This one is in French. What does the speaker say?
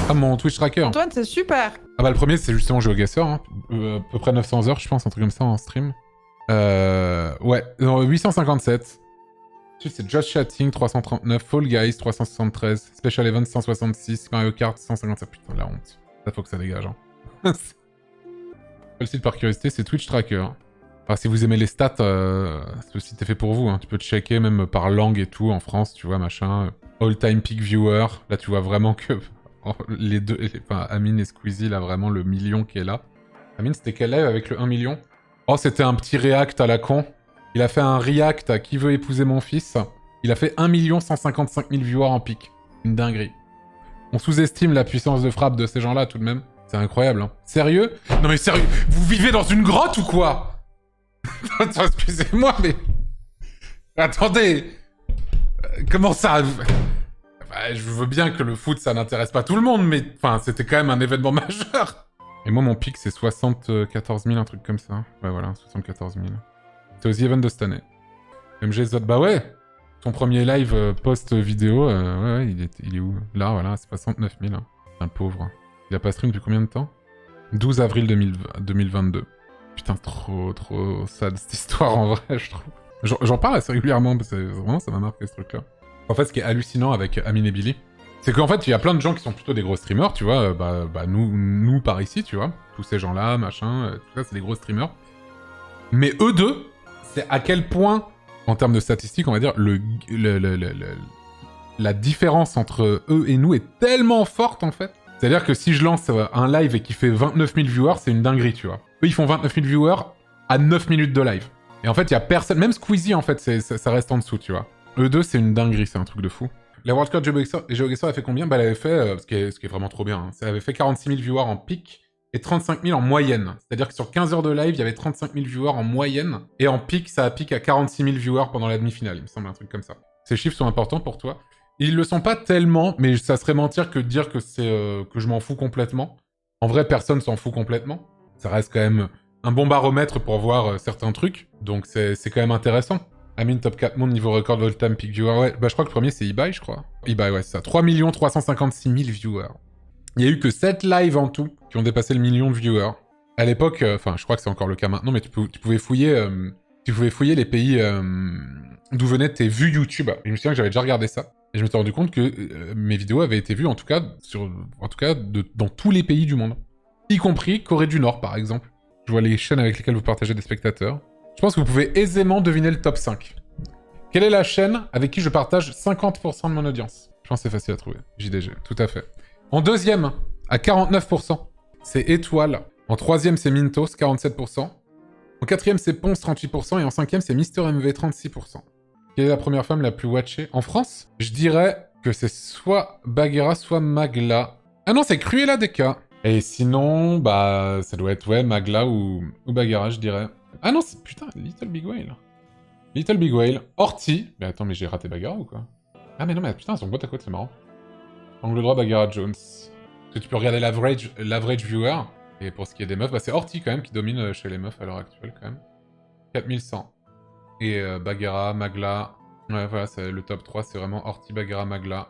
Ah, mon Twitch tracker. Antoine, c'est super. Ah bah le premier c'est justement GeoGuessr, hein. À peu près 900 heures je pense, un truc comme ça en stream. Ouais, non, 857. Ensuite c'est Just Chatting 339, Fall Guys 373, Special Event 166, Mario Kart 157. Putain la honte. Ça faut que ça dégage. Hein. Le site par curiosité c'est Twitch Tracker. Enfin, si vous aimez les stats, ce site est fait pour vous. Hein. Tu peux checker même par langue et tout en France, tu vois, machin. All time peak viewer. Là tu vois vraiment que les deux, enfin Amine et Squeezie, là vraiment le million qui est là. Amine c'était quel live avec le 1 million? Oh c'était un petit react à la con. Il a fait un react à Qui veut épouser mon fils. Il a fait 1 155 000 viewers en pic. Une dinguerie. On sous-estime la puissance de frappe de ces gens-là tout de même. C'est incroyable, hein. Sérieux? Non mais sérieux, vous vivez dans une grotte ou quoi? Excusez-moi, mais... Attendez. Comment ça? Bah, je veux bien que le foot, ça n'intéresse pas tout le monde, mais... Enfin, c'était quand même un événement majeur. Et moi, mon pic, c'est 74 000, un truc comme ça. Ouais, voilà, 74 000. C'est aux events de cette année. MGZ, bah ouais. Ton premier live post-vidéo, ouais, il est où? Là, voilà, c'est 69 000. Hein. Un pauvre. Il a pas stream depuis combien de temps? 12 avril 2022. Putain, trop sad cette histoire en vrai, je trouve. J'en parle assez régulièrement, parce que vraiment ça m'a marqué ce truc-là. En fait, ce qui est hallucinant avec Amine et Billy, c'est qu'en fait, il y a plein de gens qui sont plutôt des gros streamers, tu vois, nous par ici, tu vois, tous ces gens-là, machin, tout ça, c'est des gros streamers. Mais eux deux, c'est à quel point, en termes de statistiques, on va dire, la différence entre eux et nous est tellement forte, en fait. C'est-à-dire que si je lance un live et qui fait 29 000 viewers, c'est une dinguerie, tu vois. Eux, ils font 29 000 viewers à 9 minutes de live. Et en fait, il y a personne... Même Squeezie, en fait, ça reste en dessous, tu vois. Eux deux, c'est une dinguerie, c'est un truc de fou. La World Cup GeoGuessr, elle fait combien? Bah, elle avait fait, ce qui est vraiment trop bien, hein. Elle avait fait 46 000 viewers en pic et 35 000 en moyenne. C'est-à-dire que sur 15 heures de live, il y avait 35 000 viewers en moyenne. Et en pic, ça a piqué à 46 000 viewers pendant la demi-finale, il me semble, un truc comme ça. Ces chiffres sont importants pour toi? Ils le sont pas tellement, mais ça serait mentir que de dire que c'est que je m'en fous complètement. En vrai, personne s'en fout complètement. Ça reste quand même un bon baromètre pour voir certains trucs. Donc c'est quand même intéressant. Amine top 4 monde niveau record all time peak viewer. Ouais, bah je crois que le premier c'est eBay, je crois. eBay, ouais, c'est ça. 3 356 000 viewers. Il y a eu que 7 lives en tout qui ont dépassé le million de viewers. À l'époque, enfin, je crois que c'est encore le cas maintenant, mais tu pouvais fouiller les pays d'où venaient tes vues YouTube. Et je me souviens que j'avais déjà regardé ça. Et je me suis rendu compte que mes vidéos avaient été vues, en tout cas, dans tous les pays du monde. Y compris Corée du Nord, par exemple. Je vois les chaînes avec lesquelles vous partagez des spectateurs. Je pense que vous pouvez aisément deviner le top 5. Quelle est la chaîne avec qui je partage 50% de mon audience? Je pense que c'est facile à trouver. JDG, tout à fait. En deuxième, à 49%, c'est Étoile. En troisième, c'est Mintos, 47%. En quatrième, c'est Ponce, 38%. Et en cinquième, c'est Mister MV, 36%. Quelle est la première femme la plus watchée en France? Je dirais que c'est soit Bagheera, soit Magla. Ah non, c'est Cruella Deka. Et sinon, bah, ça doit être, ouais, Magla ou Bagheera, je dirais. Ah non, c'est... Putain, Little Big Whale. Little Big Whale. Horty. Mais attends, mais j'ai raté Bagheera ou quoi? Ah mais non, mais putain, ils sont côte à côte, c'est marrant. Angle droit, Bagheera Jones. Parce que tu peux regarder l'average viewer. Et pour ce qui est des meufs, bah c'est Horty quand même qui domine chez les meufs à l'heure actuelle quand même. 4100. Et Bagheera, Magla... Ouais, voilà, le top 3, c'est vraiment Horty, Bagheera, Magla.